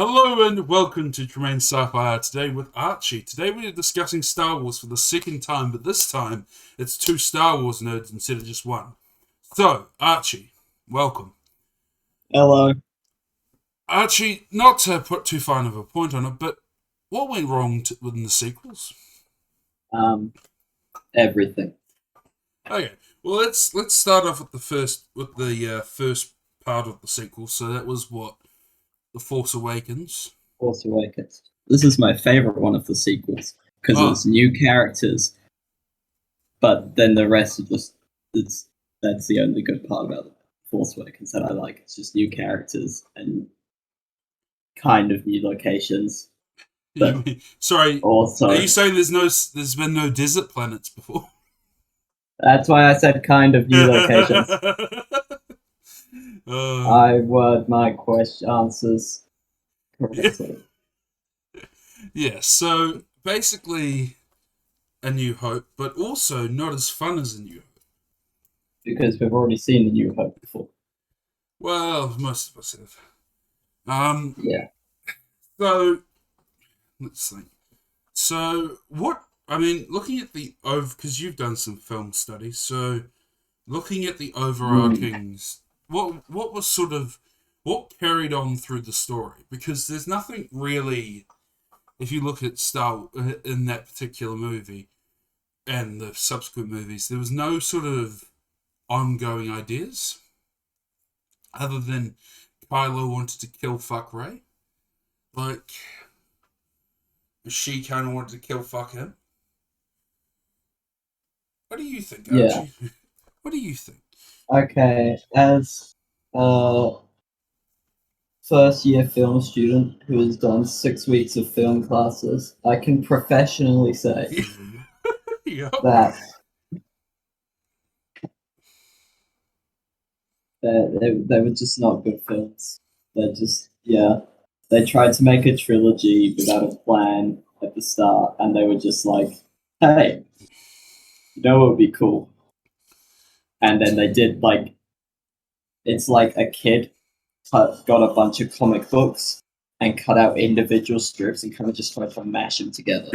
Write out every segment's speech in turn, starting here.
Hello and welcome to Tremaine Sci-Fi today with Archie. Today we are discussing Star Wars for the second time, but this time it's two Star Wars nerds instead of just one. So, Archie, welcome. Hello. Archie, not to put too fine of a point on it, but what went wrong within the sequels? Um, Everything. Okay, well let's start off with the first part of the sequel. So that was what The Force Awakens. Force Awakens. This is my favorite one of the sequels because Oh, it's new characters, but then the rest are just it's that's the only good part about the Force Awakens that I like. It's just new characters and kind of new locations, but sorry. Are also you saying there's been no desert planets before? that's why I said kind of new locations. uh, I word my question answers yeah, correctly yeah. So basically, A New Hope, but also not as fun as A New Hope. because we've already seen the New Hope before. Well, most of us have. Um. Yeah. So let's think. So what? I mean, looking at the over because you've done some film studies. So looking at the Mm. overarching, what was sort of what carried on through the story? Because there's nothing really. If you look at Star in that particular movie and the subsequent movies, there was no sort of ongoing ideas other than Kylo wanted to kill fuck Rey. Like she kind of wanted to kill fuck him. What do you think, Yeah. Archie? What do you think? Okay, as a first year film student who has done 6 weeks of film classes, I can professionally say Yep. that they were just not good films. They just, yeah, they tried to make a trilogy without a plan at the start, and they were just like, hey, you know what would be cool? And then they did like, it's like a kid got a bunch of comic books and cut out individual strips and kind of just tried to mash them together.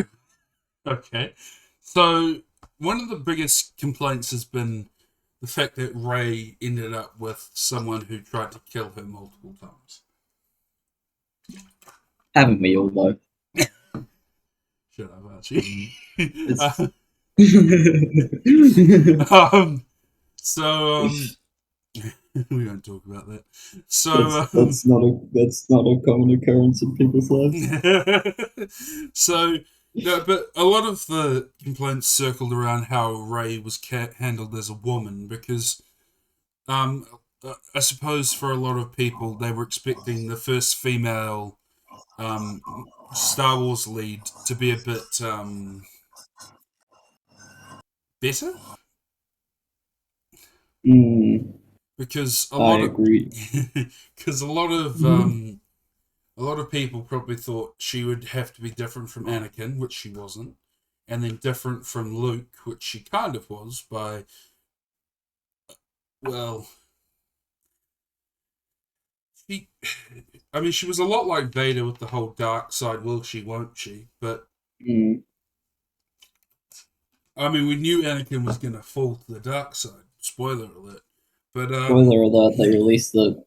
Okay. So one of the biggest complaints has been the fact that Ray ended up with someone who tried to kill her multiple times. Haven't we all though? Shut up, Archie. It's um, so we won't talk about that. So that's not a common occurrence in people's lives. so no, but a lot of the complaints circled around how Ray was handled as a woman because um I suppose for a lot of people they were expecting the first female um Star Wars lead to be a bit better Mm, because a I lot of agree. because a lot of people probably thought she would have to be different from Anakin, which she wasn't, and then different from Luke, which she kind of was by, well, she, I mean, she was a lot like Vader with the whole dark side, will she, won't she? But, Mm. I mean, we knew Anakin was going to fall to the dark side. Spoiler alert. But, Spoiler alert: they released the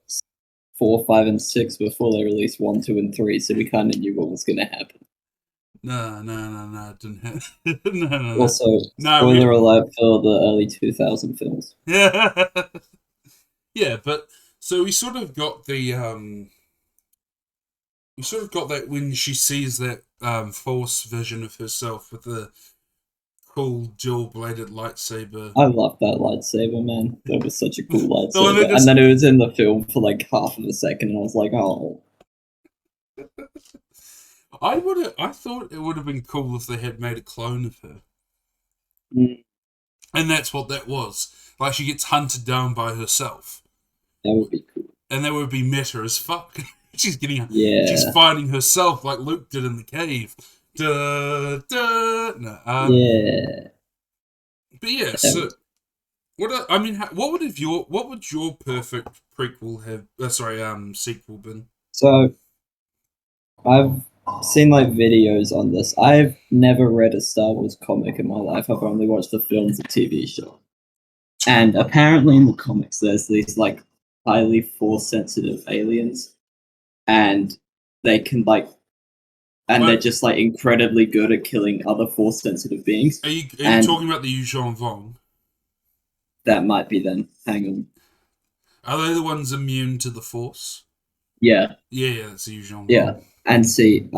4, 5, and 6 before they released 1, 2, and 3, so we kind of knew what was going to happen. no, it didn't have, no. Also, No, we, spoiler alert for the early 2000 films. yeah. Yeah, but, so we sort of got that when she sees that Force vision of herself with the cool dual bladed lightsaber. I love that lightsaber, man. That was such a cool The one that lightsaber. And just then it was in the film for like half of a second, and I was like, oh, I thought it would have been cool if they had made a clone of her. mm, And that's what that was. Like she gets hunted down by herself. that would be cool. And that would be meta as fuck. She's Yeah, fighting herself like Luke did in the cave. Duh, duh. No, yeah. but yeah, That so was, I mean, what would your perfect prequel have? Sorry, sequel been? so I've seen like videos on this. I've never read a Star Wars comic in my life. I've only watched the films and TV show. And apparently in the comics there's these like highly force sensitive aliens and they can like and they're just like incredibly good at killing other force sensitive beings. Are you And talking about the Yuuzhan Vong? that might be them. Hang on. Are they the ones immune to the force? Yeah. Yeah, that's the Yuuzhan Vong. Yeah. And see,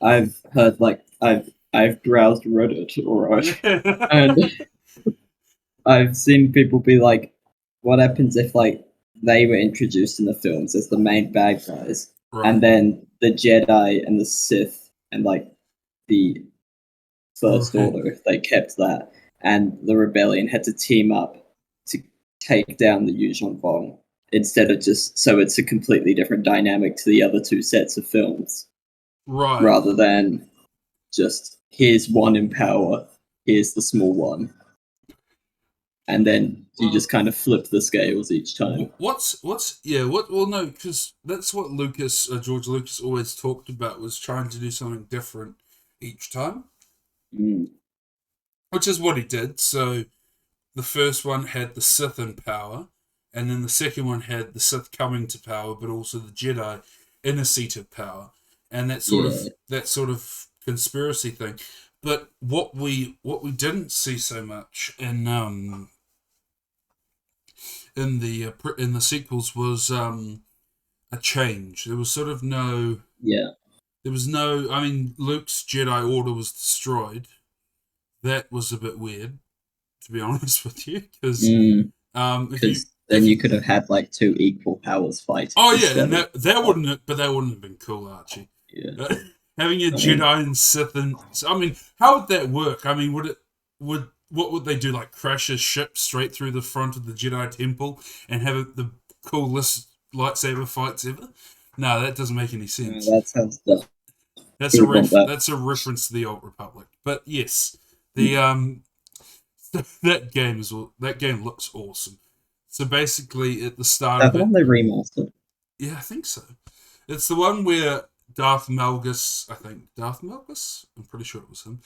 I've heard like I've browsed Reddit, alright. And I've seen people be like, what happens if like they were introduced in the films as the main bad guys, Right. and then the Jedi and the Sith and like the First Order, if they kept that, and the Rebellion had to team up to take down the Yuuzhan Vong instead of just so it's a completely different dynamic to the other two sets of films, Right. rather than just here's one in power, here's the small one. And then you just kind of flip the scales each time. Well, no, because that's what George Lucas always talked about, was trying to do something different each time. Which is what he did. So the first one had the Sith in power, and then the second one had the Sith coming to power, but also the Jedi in a seat of power, and that sort of conspiracy thing. But what we didn't see so much in the sequels was a change. There was sort of no. Yeah. There was no. I mean, Luke's Jedi Order was destroyed. That was a bit weird, to be honest with you, because then you could have had like two equal powers fighting. Oh yeah, and that wouldn't have been cool, Archie. Yeah. Having a Jedi and Sith, and I mean, how would that work? I mean, what would they do? Like crash a ship straight through the front of the Jedi temple and have the coolest lightsaber fights ever? No, that doesn't make any sense. That sounds dumb. That's a reference to the Old Republic. But yes, the that game looks awesome. So basically, at the start of it, one they remastered. Yeah, I think so. It's the one where Darth Malgus. I'm pretty sure it was him.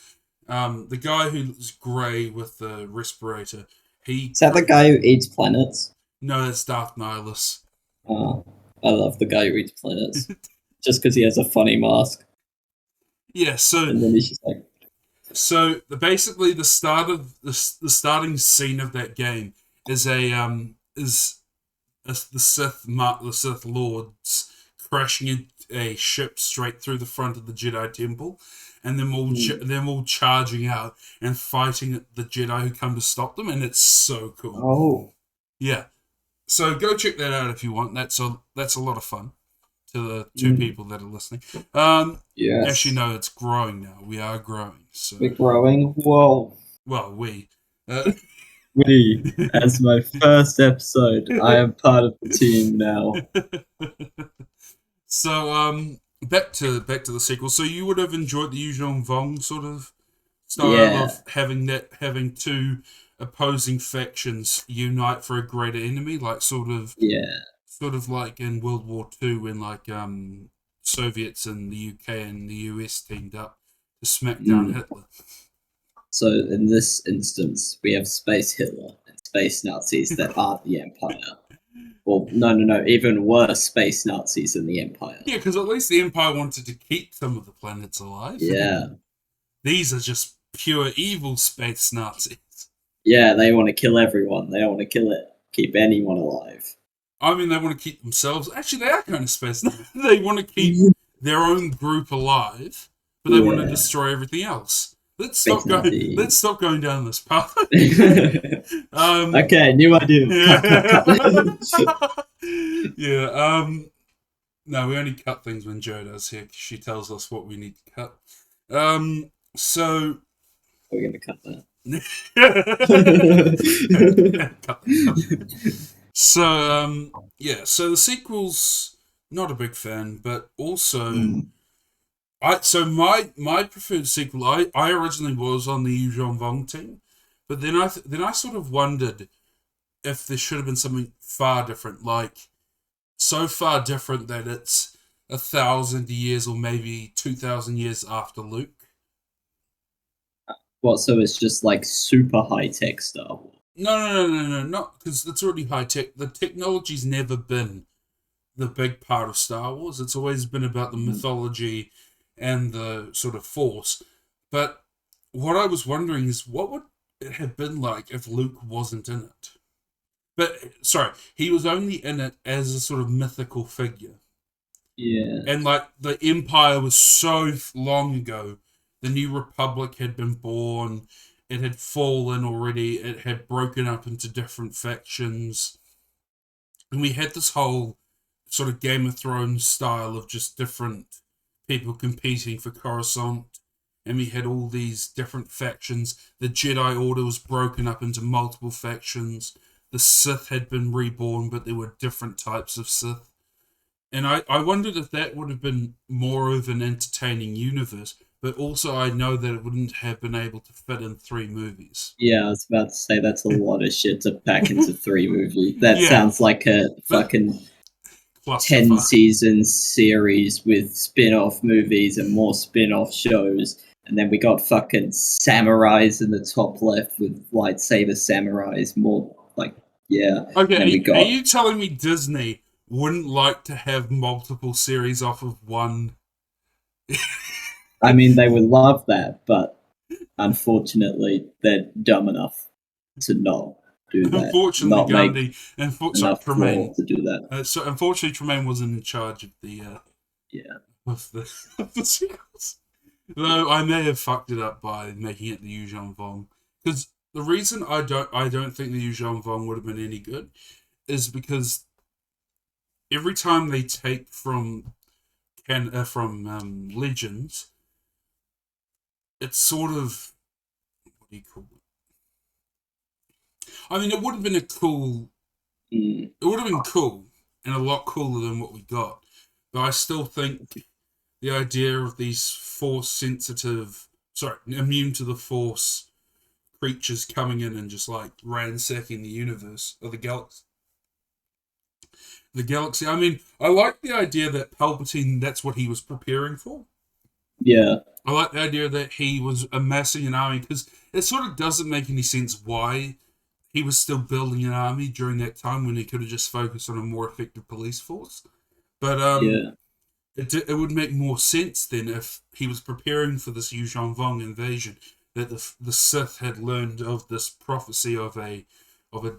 The guy who's grey with the respirator. Is that the guy who eats planets? No, that's Darth Nihilus. Oh, I love the guy who eats planets. Just because he has a funny mask. Yeah, so and then he's just like. So basically, the starting scene of that game is the Sith Lords crashing a ship straight through the front of the Jedi Temple, and them all charging out and fighting the Jedi who come to stop them, and it's so cool. Oh, yeah. So go check that out if you want. That's a lot of fun to the two people that are listening. Yes. Actually, no, it's growing now. We are growing. So we're growing. Whoa. Well, we. As my first episode, I am part of the team now. So, back to the sequel. So you would have enjoyed the Yuuzhan Vong sort of style of having two opposing factions unite for a greater enemy, like sort of like in World War II when like Soviets and the UK and the US teamed up to smack down Hitler. So in this instance, we have Space Hitler and Space Nazis that aren't the Empire. Well, no, even worse, Space Nazis than the Empire. Yeah, because at least the Empire wanted to keep some of the planets alive. Yeah. These are just pure evil Space Nazis. Yeah, they want to kill everyone. They don't want to keep anyone alive. I mean, they want to keep themselves. Actually, they are kind of space. They want to keep their own group alive, but they want to destroy everything else. Let's stop going down this path. Okay, new idea. Yeah. No, we only cut things when Jo does here. She tells us what we need to cut. So we're gonna cut that. So so the sequel's not a big fan, but also my preferred sequel. I originally was on the Yuuzhan Vong team, but then I sort of wondered if there should have been something far different, like so far different that it's 1,000 years or maybe 2,000 years after Luke. What? So it's just like super high tech Star Wars. No, not because it's already high tech. The technology's never been the big part of Star Wars. It's always been about the mythology and the sort of force. But what I was wondering is what would it have been like if Luke wasn't in it? But sorry, he was only in it as a sort of mythical figure. Yeah. And like the Empire was so long ago, the New Republic had been born, it had fallen already, it had broken up into different factions, and we had this whole sort of Game of Thrones style of just different people competing for Coruscant, and we had all these different factions. The Jedi Order was broken up into multiple factions. The Sith had been reborn, but there were different types of Sith. And I wondered if that would have been more of an entertaining universe, but also I know that it wouldn't have been able to fit in 3 movies. Yeah, I was about to say that's a lot of shit to pack into 3 movies. That Yeah, sounds like a but fucking 10 clusterfuck. season series with spin off movies and more spin off shows. And then we got fucking samurais in the top left with lightsaber samurais. More like, yeah. Okay, And then we are got, you telling me Disney wouldn't like to have multiple series off of one? I mean, they would love that, but unfortunately, they're dumb enough to not do that, Unfortunately, not make Gandhi and sorry, enough Tremaine. claw to do that. So unfortunately, Tremaine wasn't in charge Yeah. of the of the sequels. Though I may have fucked it up by making it the Yuuzhan Vong, because the reason I don't think the Yuuzhan Vong would have been any good is because every time they take from Legends, it's sort of what do you call it? I mean, it would have been a cool. Mm, It would have been cool and a lot cooler than what we got, but I still think the idea of these force sensitive, sorry, immune to the force creatures coming in and just like ransacking the universe or the galaxy. The galaxy. I mean, I like the idea that Palpatine, that's what he was preparing for. yeah. I like the idea that he was amassing an army because it sort of doesn't make any sense why he was still building an army during that time when he could have just focused on a more effective police force. But Yeah. it would make more sense then if he was preparing for this Yuuzhan Vong invasion, that the Sith had learned of this prophecy of a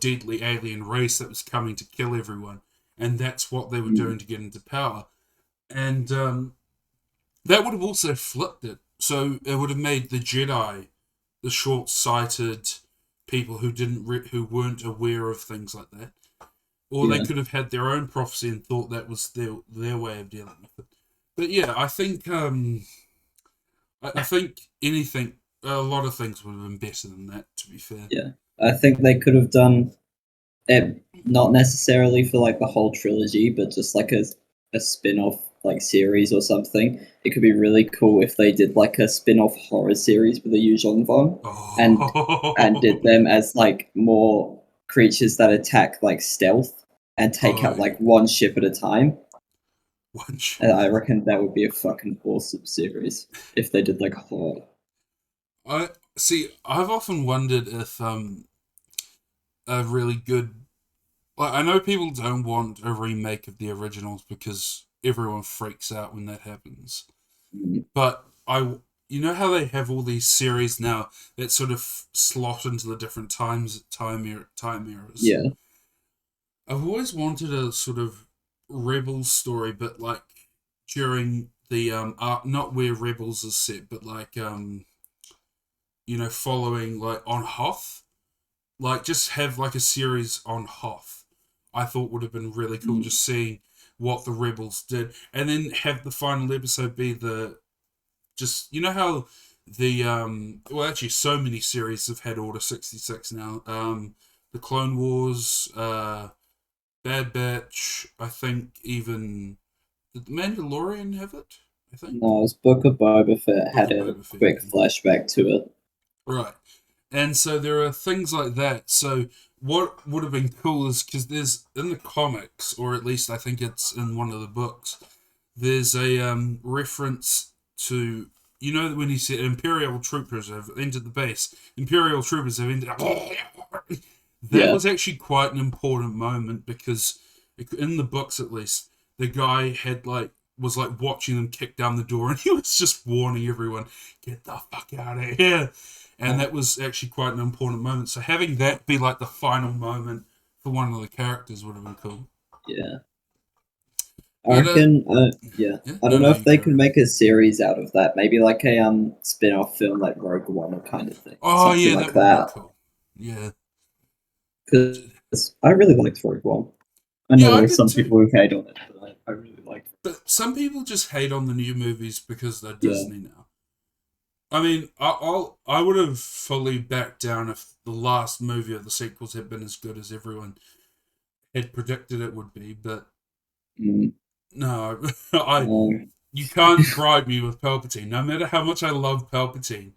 deadly alien race that was coming to kill everyone, and that's what they were Mm, doing to get into power. And that would have also flipped it. So it would have made the Jedi the short-sighted people who weren't aware of things like that, or they yeah. could have had their own prophecy and thought that was their way of dealing with it. But yeah, I think anything, a lot of things would have been better than that. To be fair, Yeah. I think they could have done it not necessarily for like the whole trilogy, but just like a spin-off like series or something. It could be really cool if they did like a spin-off horror series with the Yuuzhan Vong and did oh, them as like more creatures that attack like stealth and take oh out yeah, like one ship at a time. one shot. And I reckon that would be a fucking awesome series if they did like a horror. I see. I've often wondered if a really good, like, I know people don't want a remake of the originals because everyone freaks out when that happens. Mm, But you know how they have all these series now that sort of slot into the different time eras. yeah. I've always wanted a sort of Rebels story, but like during the not where Rebels is set, but like following like on Hoth, like just have like a series on Hoth. I thought would have been really cool, Mm, just seeing what the Rebels did, and then have the final episode be the just how the well actually so many series have had Order 66 now. The Clone Wars, Bad Batch, I think even did the Mandalorian have it? I think no, it was Book of Boba Fett Book had of a Boba Fett. quick flashback to it. Right. And so there are things like that. So what would have been cool is because there's in the comics, or at least I think it's in one of the books, there's a reference to, you know, when he said Imperial troopers have entered the base. Imperial troopers have entered. That Yeah. was actually quite an important moment because, in the books at least, the guy had was watching them kick down the door, and he was just warning everyone, "Get the fuck out of here!" And that was actually quite an important moment. So having that be like the final moment for one of the characters would have been cool. Yeah. I But reckon, yeah. yeah, I no, don't know no, if you they carry can on. make a series out of that. Maybe like a spin-off film like Rogue One kind of thing. Oh Something yeah, that like would have been that. cool. Yeah, Because I really liked Rogue One. I yeah, know I there are did some too. people who hate on it, but I really liked it. But some people just hate on the new movies because they're Yeah. Disney now. I mean, I would have fully backed down if the last movie of the sequels had been as good as everyone had predicted it would be. But Mm, no, I um, you can't bribe me with Palpatine. No matter how much I love Palpatine,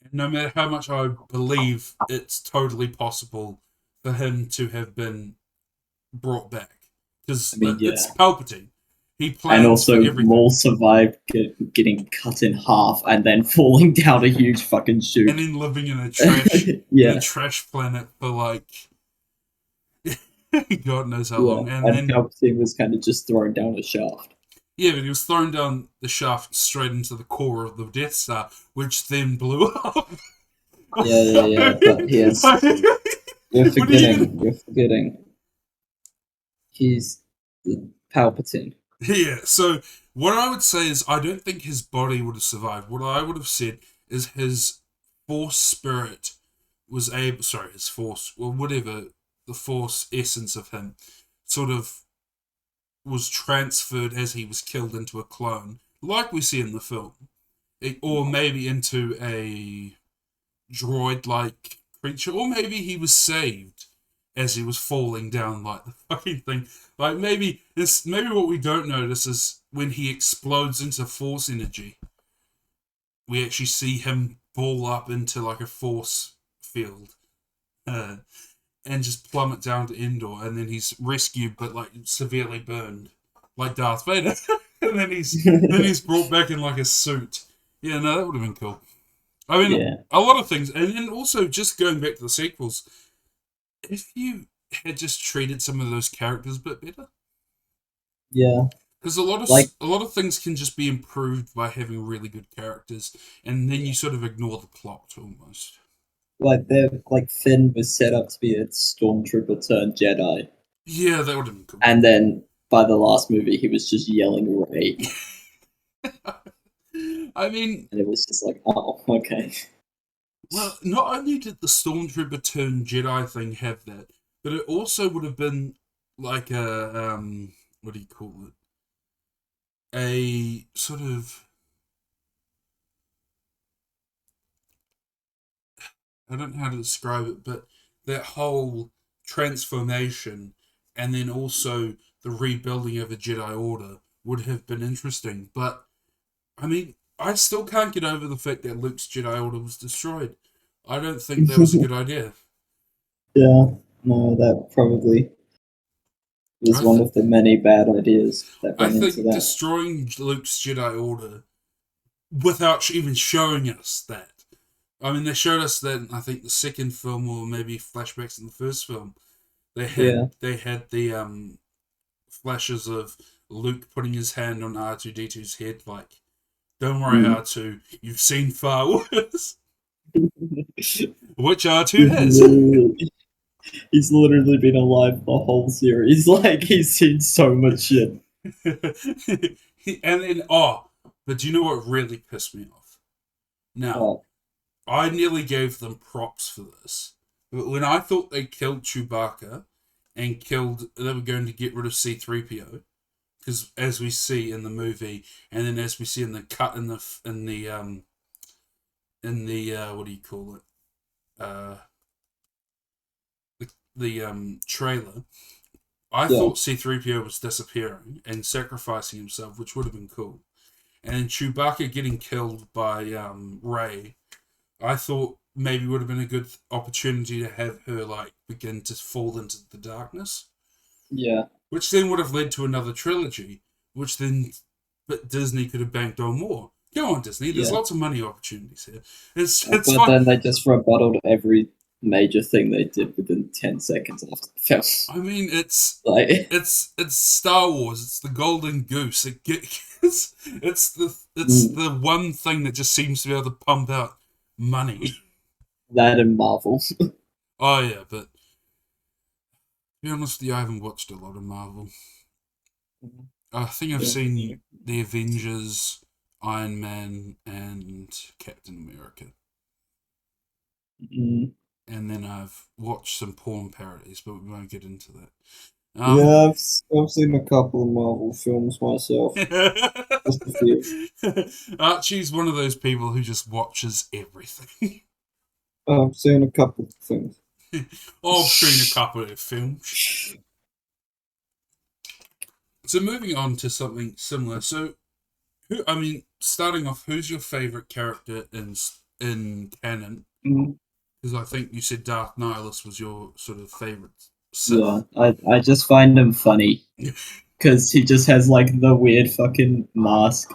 and no matter how much I believe it's totally possible for him to have been brought back, I because mean, it's yeah. Palpatine. He And plans for also, everything, Maul survived getting cut in half and then falling down a huge fucking and chute. then living in a Yeah, trash planet for like God knows how yeah. long. And And then, Palpatine was kind of just thrown down a shaft. yeah, but he was thrown down the shaft straight into the core of the Death Star, which then blew up. Yeah, yeah, yeah. But he has. You're What are you gonna? forgetting. You're forgetting. He's Palpatine. Yeah, so what I would say is I don't think his body would have survived. What I would have said is his force spirit was able, sorry, his force, or whatever, the force essence of him, sort of was transferred as he was killed into a clone, like we see in the film. Or maybe into a droid like creature, or maybe he was saved as he was falling down like the fucking thing. Like maybe what we don't notice is when he explodes into force energy, we actually see him ball up into like a force field. Uh, and just plummet down to Endor, and then he's rescued but like severely burned, like Darth Vader, and then he's brought back in like a suit. Yeah, no, that would have been cool. I mean, Yeah, a lot of things, and also just going back to the sequels, if you had just treated some of those characters a bit better, yeah. because a lot of Like, a lot of things can just be improved by having really good characters, and then you sort of ignore the plot almost. like Finn was set up to be a stormtrooper turned Jedi, Yeah, that would have been cool. and then by the last movie, he was just yelling "Ray," I mean, and it was just like, oh, okay. well, not only did the Stormtrooper turn Jedi thing have that, but it also would have been like a what do you call it? A sort of, I don't know how to describe it, but that whole transformation and then also the rebuilding of a Jedi Order would have been interesting. But I mean, I still can't get over the fact that Luke's Jedi Order was destroyed. I don't think that was a good idea. Yeah, no, that probably was I one think of the many bad ideas that I went into think that. destroying Luke's Jedi Order without even showing us that. I mean, they showed us that in, I think, the second film, or maybe flashbacks in the first film. They had Yeah. they had the flashes of Luke putting his hand on R2D2's head, like, "Don't worry, Mm. R2, you've seen far worse." Which R2 he's has. literally he's literally been alive the whole series. Like he's seen so much shit. And then but do you know what really pissed me off? Now, Oh, I nearly gave them props for this. But when I thought they killed Chewbacca and they were going to get rid of C-3PO, because as we see in the movie, and then as we see in the cut in the what do you call it? Uh, the trailer, I yeah, thought C-3PO was disappearing and sacrificing himself, which would have been cool. And then Chewbacca getting killed by Rey, I thought maybe would have been a good opportunity to have her like begin to fall into the darkness, yeah. which then would have led to another trilogy, which then but Disney could have banked on more. Go on, Disney. There's Yeah. lots of money opportunities here. It's But fine. then they just rebutted every major thing they did within 10 seconds after the film. I mean, it's Like, Star Wars. It's the golden goose. It's the one thing that just seems to be able to pump out money. that and Marvel. Oh yeah, but to be honest with you, I haven't watched a lot of Marvel. I think I've seen the Avengers, Iron Man, and Captain America. Mm. And then I've watched some porn parodies, but we won't get into that. Yeah, I've seen a couple of Marvel films myself. Just a few. Archie's one of those people who just watches everything. I've seen a couple of things. I've seen a couple of films. So moving on to something similar. So, starting off, who's your favorite character in canon? Mm. Because I think you said Darth Nihilus was your sort of favorite. Yeah, I just find him funny because he just has like the weird fucking mask,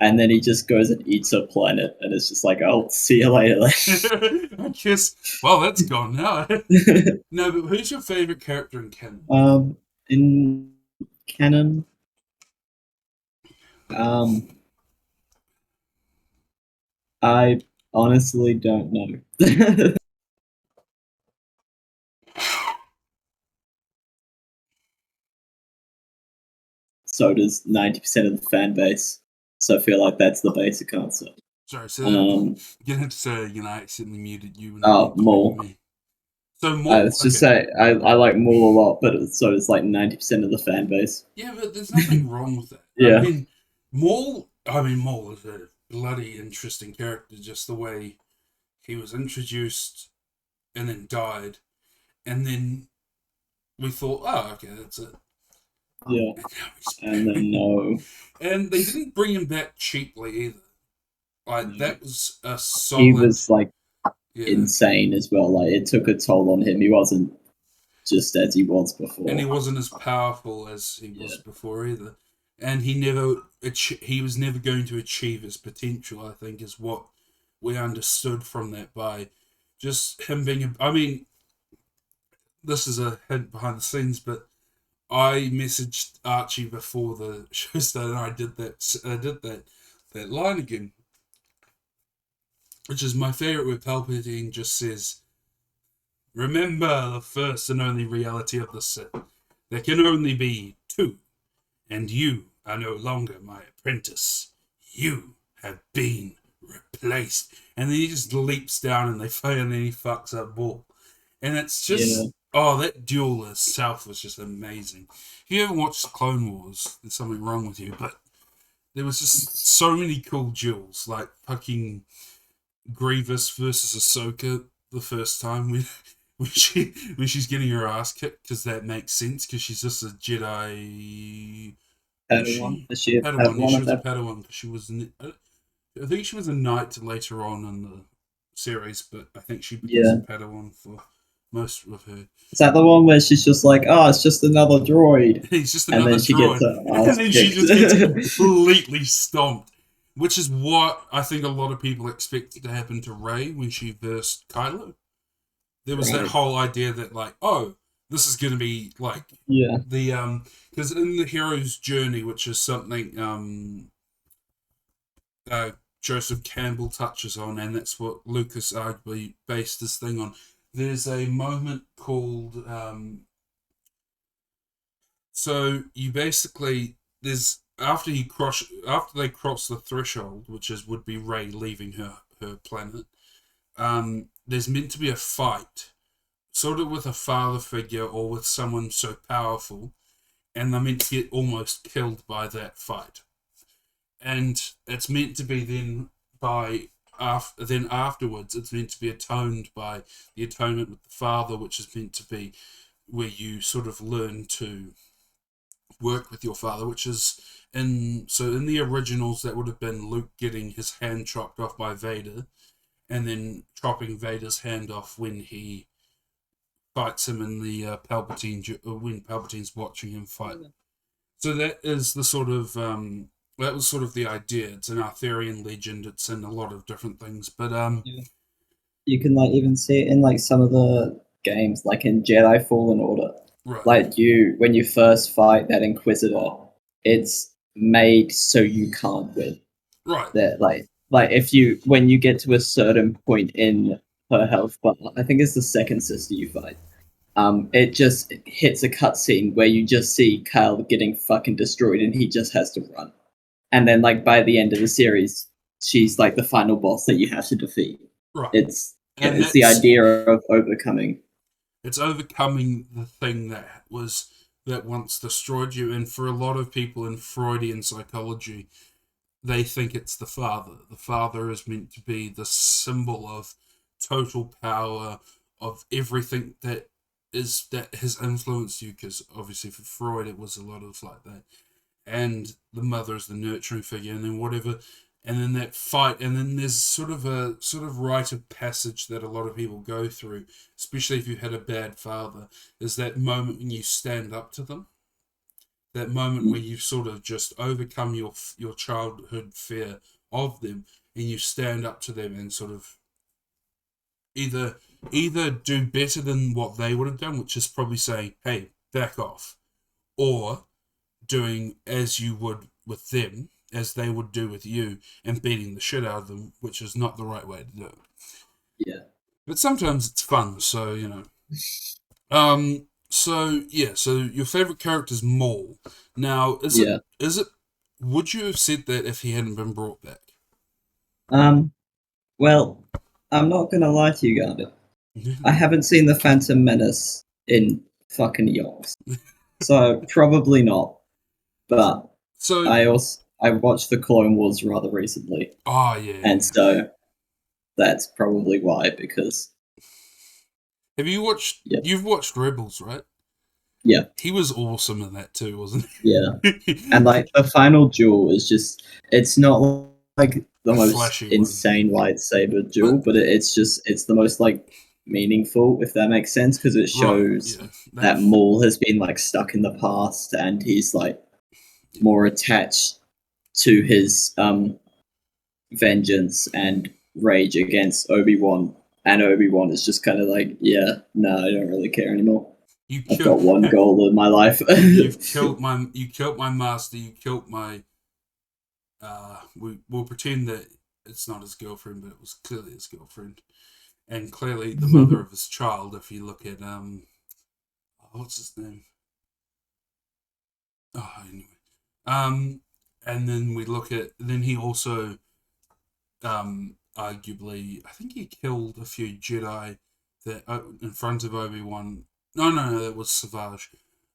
and then he just goes and eats a planet, and it's just like, I'll see you later. I guess. Well, that's gone now. No, but who's your favorite character in canon? In canon, I honestly don't know. So does 90% of the fan base. So I feel like that's the basic answer. Sorry, so you're gonna have to say, I accidentally muted you. Maul. Me. So Maul. Let's just say I like Maul a lot, but so does like 90% of the fan base. Yeah, but there's nothing wrong with that. Yeah. Maul is a bloody interesting character, just the way he was introduced and then died. And then we thought, oh, okay, that's it. Yeah. And then no. And they didn't bring him back cheaply either. Like, No. that was a solid... He was, like, insane as well. Like, it took a toll on him. He wasn't just as he was before. And he wasn't as powerful as he was before either. And he was never going to achieve his potential, I think, is what we understood from that by just him being... this is a hint behind the scenes, but I messaged Archie before the show started, and I did that line again, which is my favorite, where Palpatine just says, "Remember the first and only reality of the Sith. There can only be two, and you are no longer my apprentice. You have been replaced." And then he just leaps down, and then he fucks up Maul. And it's just... Oh, that duel itself was just amazing. If you haven't watched Clone Wars, there's something wrong with you, but there was just so many cool duels, like fucking Grievous versus Ahsoka the first time when she's getting her ass kicked, because that makes sense, because she's just a Jedi... Padawan? Is she a Padawan? She was a Padawan, because she was... I think she was a knight later on in the series, but I think she becomes a Padawan for most of her. Is that the one where she's just like, oh, it's just another droid? He's just another droid. She gets and then she just gets completely stomped. Which is what I think a lot of people expected to happen to Rey when she versed Kylo. There was that whole idea that, like, oh, this is going to be like the because in the hero's journey, which is something Joseph Campbell touches on, and that's what Lucas arguably based this thing on. There's a moment called so you basically after they cross the threshold, which would be Rey leaving her planet. There's meant to be a fight, sort of with a father figure or with someone so powerful, and they're meant to get almost killed by that fight. And it's meant to be then afterwards, it's meant to be atoned by the atonement with the father, which is meant to be where you sort of learn to work with your father, which is in the originals that would have been Luke getting his hand chopped off by Vader, and then chopping Vader's hand off when he fights him in the when Palpatine's watching him fight. So that is the sort of that was sort of the idea. It's an Arthurian legend. It's in a lot of different things, but Yeah. You can like even see it in like some of the games, like in Jedi Fallen Order. right, Like when you first fight that Inquisitor, it's made so you can't win. right, That like if you when you get to a certain point in her health, but I think it's the second sister you fight. It just hits a cutscene where you just see Kyle getting fucking destroyed, and he just has to run. And then like by the end of the series, she's like the final boss that you have to defeat. right, It's and it's the that's idea of overcoming. it's overcoming the thing that once destroyed you. And for a lot of people in Freudian psychology, they think it's the father. The father is meant to be the symbol of total power, of everything that has influenced you. Because obviously for Freud, it was a lot of like that, and the mother is the nurturing figure, and then whatever, and then that fight, and then there's sort of rite of passage that a lot of people go through, especially if you had a bad father, is that moment when you stand up to them, that moment where you sort of just overcome your childhood fear of them, and you stand up to them and sort of either do better than what they would have done, which is probably saying, "Hey, back off," or doing as you would with them, as they would do with you, and beating the shit out of them, which is not the right way to do it. Yeah. But sometimes it's fun, so you know. So yeah. So your favorite character is Maul. Now, Yeah. is it? Would you have said that if he hadn't been brought back? Um. Well, I'm not gonna lie to you, Gardner. I haven't seen the Phantom Menace in fucking yonks, so probably not. But So, I watched the Clone Wars rather recently, oh yeah, and yeah. so that's probably why. Because Have you watched? yeah, You've watched Rebels, right? yeah, He was awesome in that too, wasn't yeah, he? and like the final duel is just—it's not like the A most flashy one, insane lightsaber duel, but but it's the most like meaningful, if that makes sense, because it right, shows yeah, that that Maul has been like stuck in the past, and he's like more attached to his vengeance and rage against Obi-Wan, and Obi-Wan is just kind of like, yeah, no, I don't really care anymore. you I've killed. got one goal in my life. You killed my master. You killed my. We'll pretend that it's not his girlfriend, but it was clearly his girlfriend, and clearly the mother of his child. If you look at what's his name? Oh, anyway. Um, and then we look at then he also arguably I think he killed a few Jedi that in front of Obi-Wan. No, that was Savage.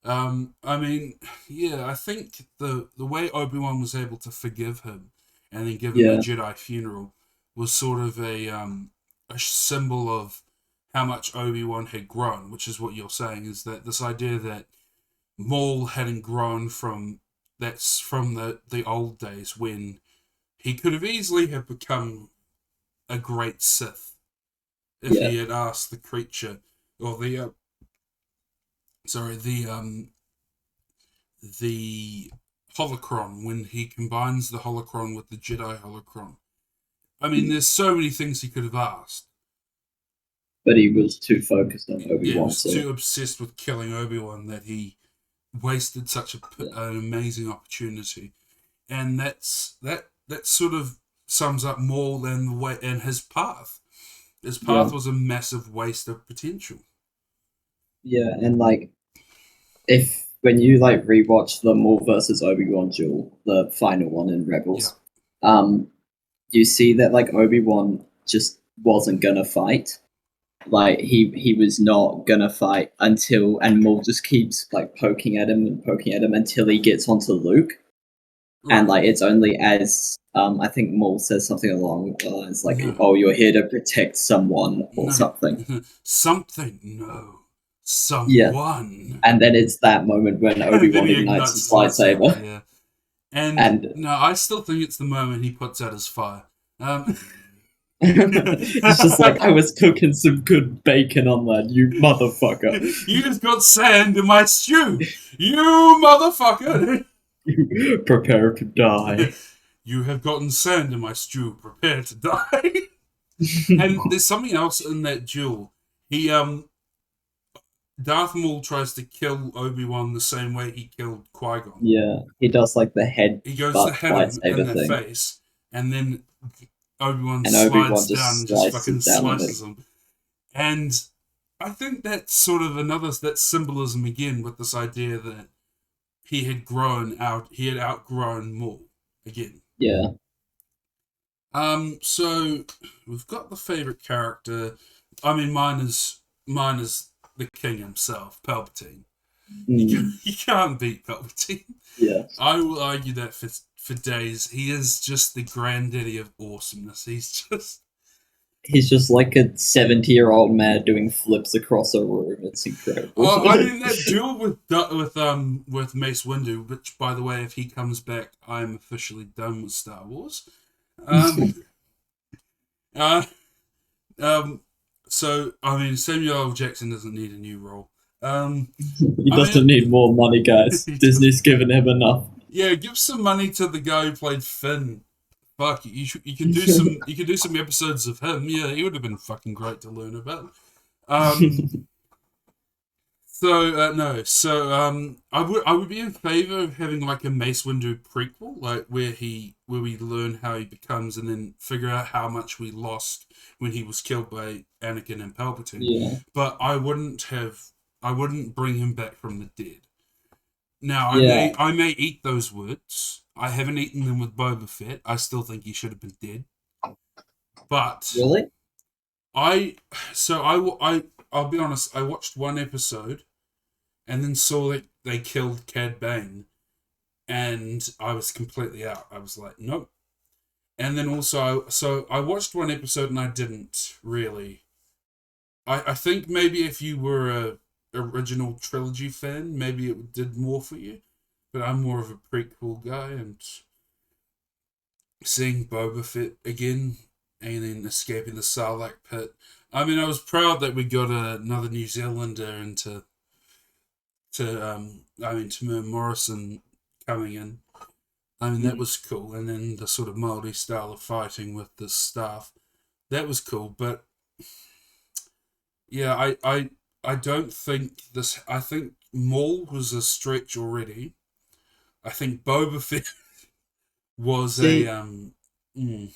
I mean, yeah, I think the way Obi-Wan was able to forgive him and then give him a Yeah, Jedi funeral was sort of a symbol of how much Obi-Wan had grown, which is what you're saying, is that this idea that Maul hadn't grown from that's from the old days when he could have easily have become a great Sith if yeah, he had asked the creature or the holocron when he combines the holocron with the Jedi holocron. I mean, there's so many things he could have asked. but he was too focused on Yeah, he Obi-Wan, was so too obsessed with killing Obi-Wan that he wasted such yeah, an amazing opportunity, and that sort of sums up more than the way and his path. His yeah, path was a massive waste of potential. yeah, and like if when you like rewatch the Maul versus Obi-Wan duel, the final one in Yeah, Rebels, um, you see that like Obi-Wan just wasn't gonna fight. Like he was not gonna fight until, and Maul just keeps like poking at him and poking at him until he gets onto Luke. And right. like it's only as I think Maul says something along the lines like, No, "Oh, you're here to protect someone" or no, something. something. No, Yeah, someone. and then it's that moment when And then Obi-Wan he ignites ignites his his lightsaber. lightsaber, Yeah, and and no, I still think it's the moment he puts out his fire. Um, it's just like I was cooking some good bacon on that, you motherfucker. you just got sand in my stew, you motherfucker. Prepare to die. You have gotten sand in my stew. Prepare to die. And there's something else in that duel. He Darth Maul tries to kill Obi-Wan the same way he killed Qui-Gon. Yeah, he does like the head He goes to butt hit him in lightsaber the thing, face, and then Obi-Wan and Obi-Wan slides down just and just slices fucking down with it. slices him. And I think that's sort of that symbolism again with this idea that he had outgrown Maul again. Yeah. So we've got the favorite character. I mean, mine is the king himself, Palpatine. Mm, You can't beat Palpatine. yeah. I will argue that for days. He is just the granddaddy of awesomeness. He's just like a 70-year-old man doing flips across a room. It's incredible. Oh, I mean that duel with Mace Windu, which by the way, if he comes back, I'm officially done with Star Wars. Um, uh, um, so I mean Samuel L. Jackson doesn't need a new role. He I doesn't mean, need more money, guys. Disney's given him enough. yeah, give some money to the guy who played Finn. Fuck, you could do some episodes of him. Yeah, he would have been fucking great to learn about. Um, so no, so I would be in favor of having like a Mace Windu prequel, like where we learn how he becomes and then figure out how much we lost when he was killed by Anakin and Palpatine. Yeah. But I wouldn't bring him back from the dead. Now Yeah. I may eat those words. I haven't eaten them with Boba Fett. I still think he should have been dead. But Really? I so I'll be honest. I watched one episode and then saw that they killed Cad Bane, and I was completely out. I was like, nope. And then also, so I watched one episode and I didn't really. I think maybe if you were a original trilogy fan, maybe it did more for you. But I'm more of a prequel guy, and seeing Boba Fett again and then escaping the Sarlacc pit. I mean, I was proud that we got another New Zealander into Tamir Morrison coming in. I mean, that Mm. was cool. And then the sort of Māori style of fighting with the staff, that was cool. But yeah, I don't think this. I think Maul was a stretch already. I think Boba Fett was a See, mm,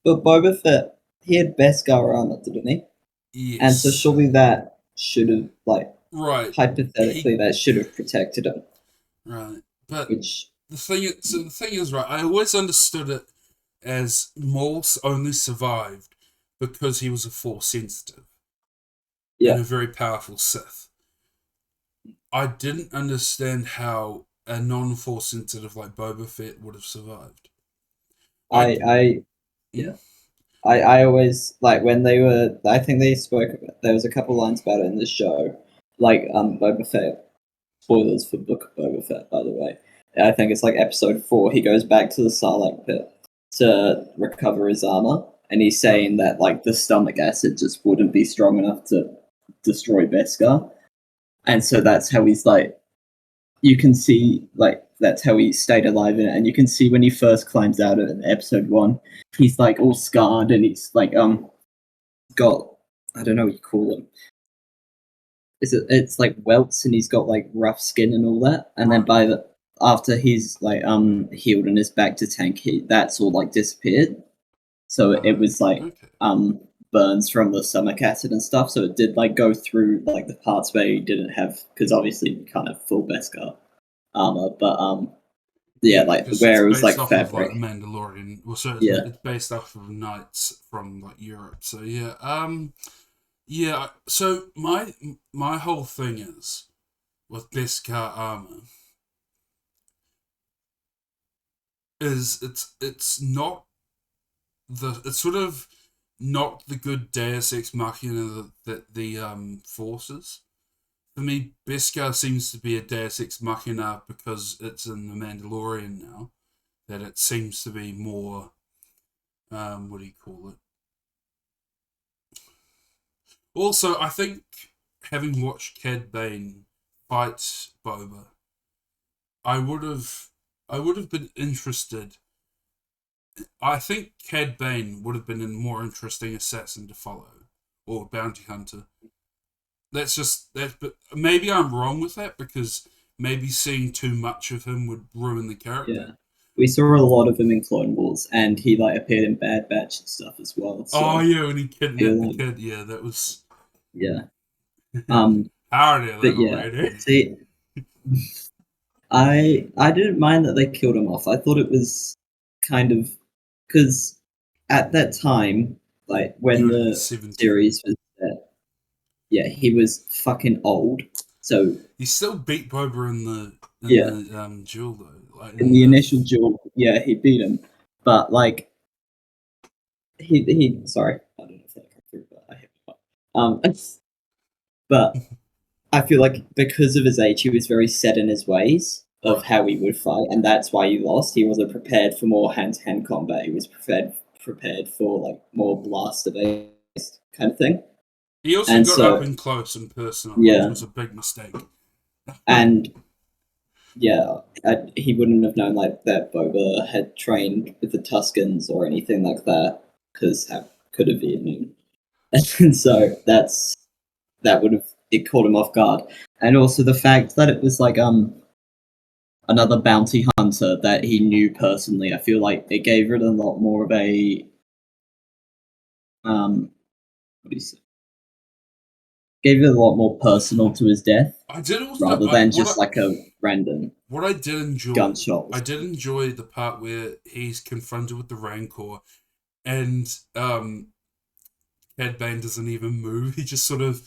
but Boba Fett, he had Beskar armor, didn't he? And so yes, surely that should have, like, right. hypothetically, He that should have protected him. right, but Which, the thing is, right. I always understood it as Maul only survived because he was a Force sensitive and yeah, a very powerful Sith. I didn't understand how a non-Force sensitive like Boba Fett would have survived. I I, mm, yeah. I always like when they were. I think they spoke. There was a couple lines about it in the show, like Boba Fett. Spoilers for Book of Boba Fett, by the way. I think it's like episode 4. He goes back to the Sarlacc pit to recover his armor, and he's saying that like the stomach acid just wouldn't be strong enough to destroy Beskar, and so that's how he's like. You can see like that's how he stayed alive in it, and you can see when he first climbs out of it in episode 1, he's like all scarred and he's like got, I don't know what you call them. It's like welts and he's got like rough skin and all that. And then by the after he's like healed and is back to tank, that's all like disappeared. So it was like okay. burns from the stomach acid and stuff. So it did like go through like the parts where you didn't have, because obviously you can't have full Beskar armor, but yeah, Yeah, like because it's where it was based like off of like the fabric. Mandalorian. Well, so Yeah. it's based off of knights from like Europe. So yeah, yeah. So my whole thing is with Beskar armor is it's sort of not the good Deus Ex Machina that the forces. For me, Beskar seems to be a Deus Ex Machina because it's in the Mandalorian now. That it seems to be more, what do you call it? Also, I think having watched Cad Bane fight Boba, I would have been interested. I think Cad Bane would have been a more interesting assassin to follow, or bounty hunter. That's just that. But maybe I'm wrong with that because maybe seeing too much of him would ruin the Yeah. character. We saw a lot of him in Clone Wars, and he like appeared in Bad Batch and stuff as well. Oh So yeah, when he I feel kidnapped the like, kid, yeah, that was yeah. Um, howdy, but little yeah. lady. See, I didn't mind that they killed him off. I thought it was kind of because at that time, like He when would have been the 17. series was set, yeah, he was fucking old. So He still beat Boba in yeah, the duel though, like in in the the initial duel, yeah, he beat him. But like he sorry, I don't know if that came through, but I hit the but I feel like because of his age, he was very set in his ways of right. how he would fight, and that's why he lost. He wasn't prepared for more hand-to-hand combat. He was prepared for like more blaster-based kind of thing. He also And got up so and close and personal, which yeah, was a big mistake. and yeah, he wouldn't have known like that Boba had trained with the Tuscans or anything like that because that could have been him. And so that would have it caught him off guard, and also the fact that it was like another bounty hunter that he knew personally. I feel like it gave it a lot more of a what do you say? Gave it a lot more personal to his death I did also rather than just like a random what I did enjoy. gunshot. I did enjoy the part where he's confronted with the Rancor, and Cad Bane doesn't even move. He just sort of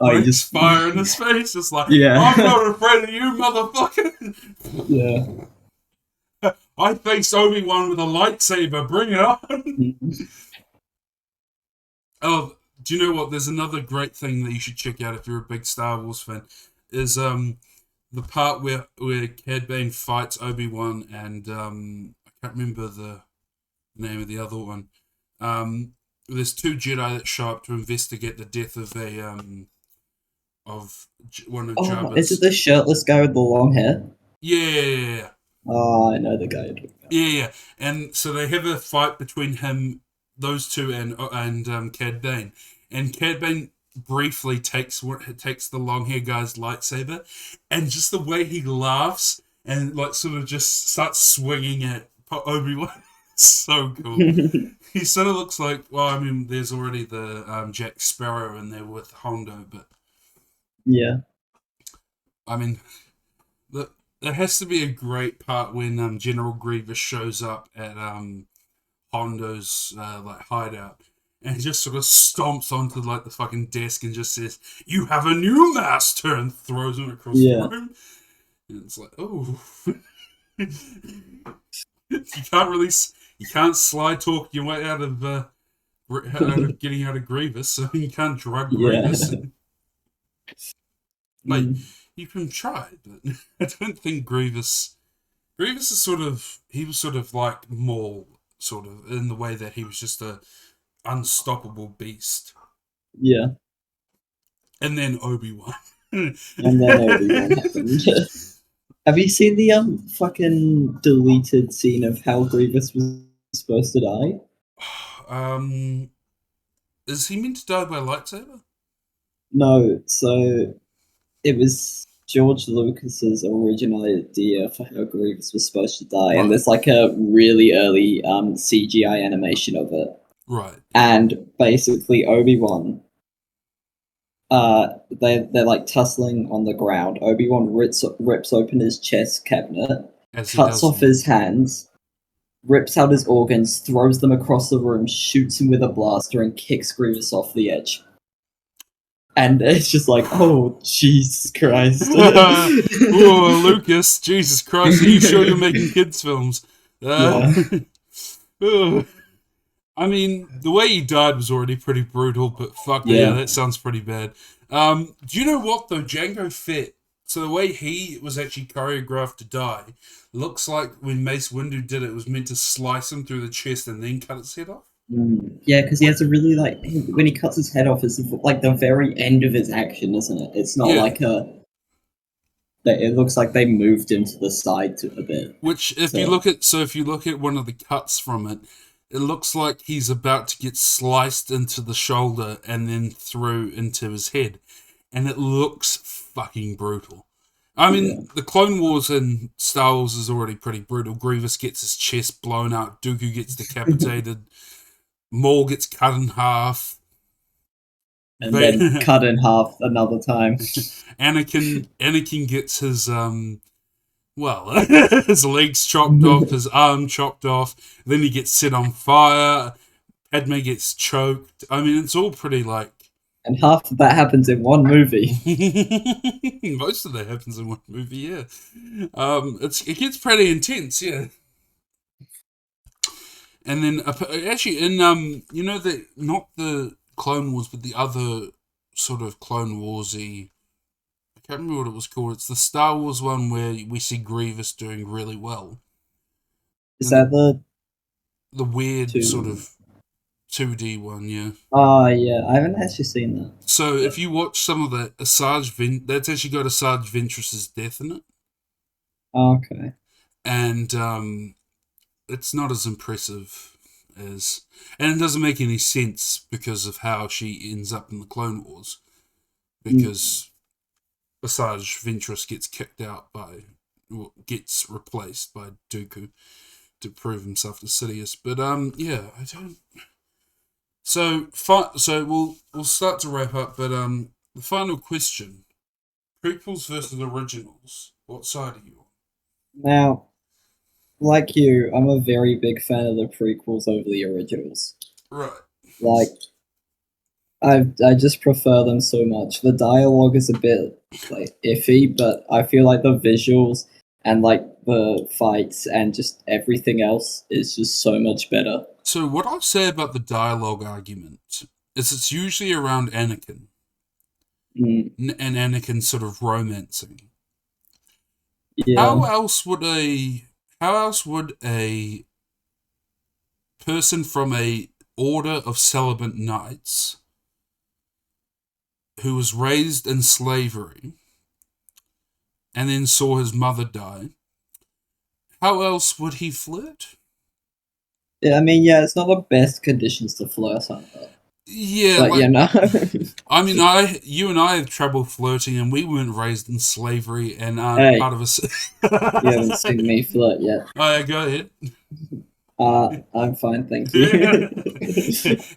Oh, he breaks just fire in his face, just like I'm yeah, not afraid of you, motherfucker. yeah. I faced Obi-Wan with a lightsaber. Bring it on. Oh, do you know what? There's another great thing that you should check out if you're a big Star Wars fan. Is the part where Cad Bane fights Obi-Wan and I can't remember the name of the other one. There's two Jedi that show up to investigate the death of one of Oh, is it Jabba's. the shirtless guy with the long hair? Yeah, Oh, I know the guy you're talking about. yeah. And so they have a fight between those two, and Cad Bane. And Cad Bane briefly takes the long hair guy's lightsaber, and just the way he laughs and like sort of just starts swinging at Obi-Wan. So cool. He sort of looks like, well, I mean, there's already the Jack Sparrow in there with Hondo, but Yeah, I mean, there has to be a great part when General Grievous shows up at Hondo's like hideout, and he just sort of stomps onto like the fucking desk and just says, "You have a new master," and throws him across the yeah, room. And it's like, oh, you can't really, you can't slide talk your way out of getting out of Grievous, so you can't drug yeah. Grievous. Like Mm, you can try, but I don't think Grievous. Grievous is he was sort of like Maul, sort of in the way that he was just a unstoppable beast. yeah. And then Obi-Wan. And then Obi-Wan happened. Have you seen the fucking deleted scene of how Grievous was supposed to die? um, is he meant to die by lightsaber? No, so it was George Lucas's original idea for how Grievous was supposed to die, and Right, there's like a really early CGI animation of it. right. And basically Obi-Wan, they're like tussling on the ground. Obi-Wan rips open his chest cabinet, As he cuts does off in the. his hands, rips out his organs, throws them across the room, shoots him with a blaster, and kicks Grievous off the edge. And it's just like, oh, Jesus Christ. Oh, Lucas, Jesus Christ, are you sure you're making kids' films? Yeah. Oh. I mean, the way he died was already pretty brutal, but fuck yeah, Yeah. that sounds pretty bad. Do you know what though? Django Fett. So the way he was actually choreographed to die looks like when Mace Windu did it was meant to slice him through the chest and then cut his head off. Yeah, because he has a really like when he cuts his head off, it's like the very end of his action, isn't it? It's not Yeah, like a it looks like they moved him to the side a bit. Which, if you look at one of the cuts from it, it looks like he's about to get sliced into the shoulder and then through into his head, and it looks fucking brutal. I mean, the Clone Wars in Star Wars is already pretty brutal. Grievous gets his chest blown out, Dooku gets decapitated, Maul gets cut in half. And then cut in half another time. Anakin gets his his legs chopped off, his arm chopped off, then he gets set on fire, Padme gets choked. I mean, it's all pretty like... And half of that happens in one movie. Most of that happens in one movie, yeah. It gets pretty intense, yeah. And then, actually, in, not the Clone Wars, but the other sort of Clone Wars-y... I can't remember what it was called. It's the Star Wars one where we see Grievous doing really well. Is that the weird sort of 2D one? Yeah. Oh, yeah. I haven't actually seen that. So if you watch some of that, that's actually got Asajj Ventress's death in it. Oh, okay. And it's not as impressive as... And it doesn't make any sense because of how she ends up in the Clone Wars. Because... Asajj Ventress gets kicked out gets replaced by Dooku to prove himself to Sidious. But yeah, I don't. So we'll start to wrap up. But the final question: prequels versus originals. What side are you on? Now, like you, I'm a very big fan of the prequels over the originals. Right. Like, I just prefer them so much. The dialogue is a bit like iffy, but I feel like the visuals and like the fights and just everything else is just so much better. So what I'll say about the dialogue argument is it's usually around Anakin. And Anakin sort of romancing. Yeah. How else would a person from a order of celibate knights who was raised in slavery and then saw his mother die, how else would he flirt? Yeah, I mean, yeah, it's not the best conditions to flirt under. Yeah, but you know. I mean, you and I have trouble flirting, and we weren't raised in slavery and aren't part of a... You haven't seen me flirt yet. Oh, yeah, go ahead. I'm fine, thank you.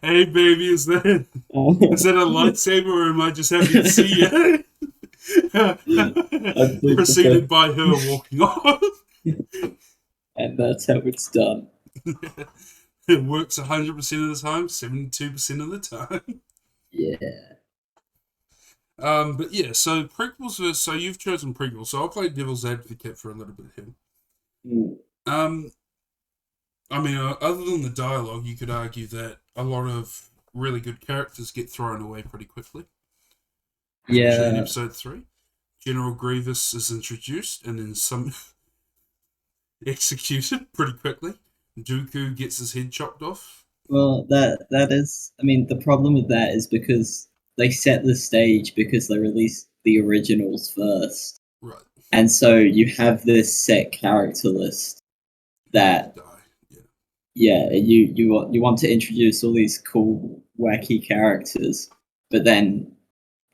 Hey, baby, is that a lightsaber, or am I just happy to see you? Preceded by her walking off. And that's how it's done. It works 100% of the time, 72% of the time. Yeah. But yeah, so prequels versus... So you've chosen prequels, so I'll play devil's advocate for a little bit here. I mean, other than the dialogue, you could argue that a lot of really good characters get thrown away pretty quickly. Yeah. Especially in episode 3. General Grievous is introduced and then some executed pretty quickly. Dooku gets his head chopped off. Well, that is... I mean, the problem with that is because they set the stage because they released the originals first. Right. And so you have this set character list that... Yeah, you want to introduce all these cool, wacky characters, but then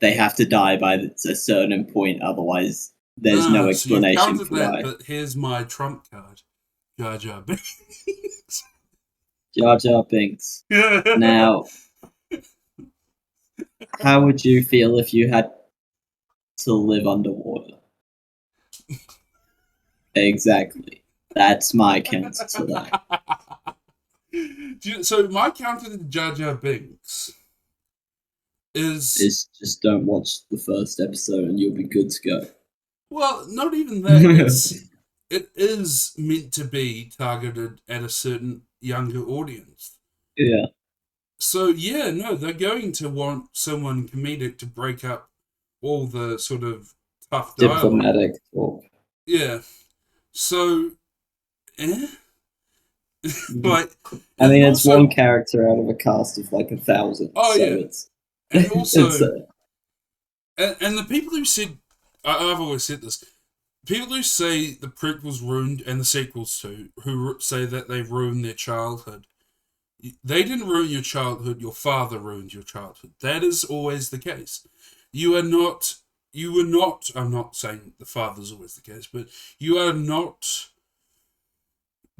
they have to die by a certain point, otherwise there's no explanation for why. But here's my trump card. Jar Jar Binks. Jar Jar Binks. Now, how would you feel if you had to live underwater? Exactly. That's my counter to that. So my counter to Jar Jar Binks is just don't watch the first episode and you'll be good to go. Well, not even that. It is meant to be targeted at a certain younger audience. Yeah. So yeah, no, they're going to want someone comedic to break up all the sort of tough dialogue. Diplomatic talk. Yeah. So, But I mean, it's also, one character out of a cast of like 1,000. Oh, so yeah. It's, and also, and the people who said, I've always said this, people who say the prequels ruined, and the sequels too, who say that they ruined their childhood, they didn't ruin your childhood, your father ruined your childhood. That is always the case. You are not, you were not, I'm not saying the father's always the case, but you are not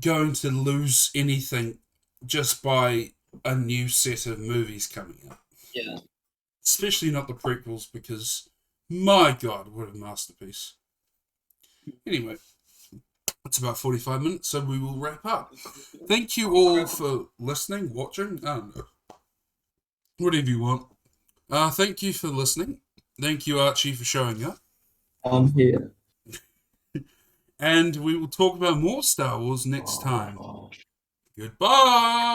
going to lose anything just by a new set of movies coming out. Yeah. Especially not the prequels, because my God, what a masterpiece. Anyway, it's about 45 minutes, so we will wrap up. Thank you all for listening, watching, I don't know. Whatever you want. Thank you for listening. Thank you, Archie, for showing up. I'm here. And we will talk about more Star Wars next time. Goodbye!